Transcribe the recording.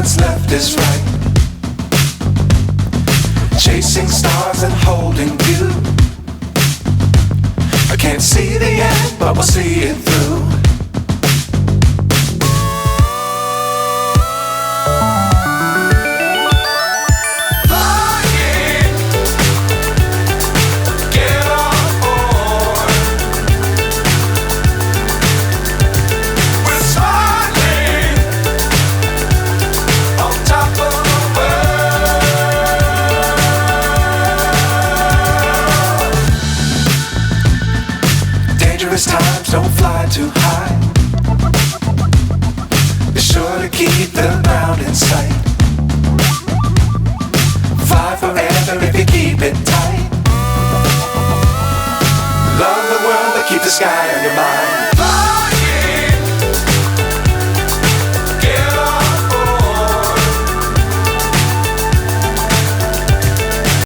what's left is right. Chasing stars and holding you. I can't see the end, but we'll see it through. Times don't fly too high. Be sure to keep the ground in sight. Fly forever if you keep it tight. Love the world but keep the sky on your mind.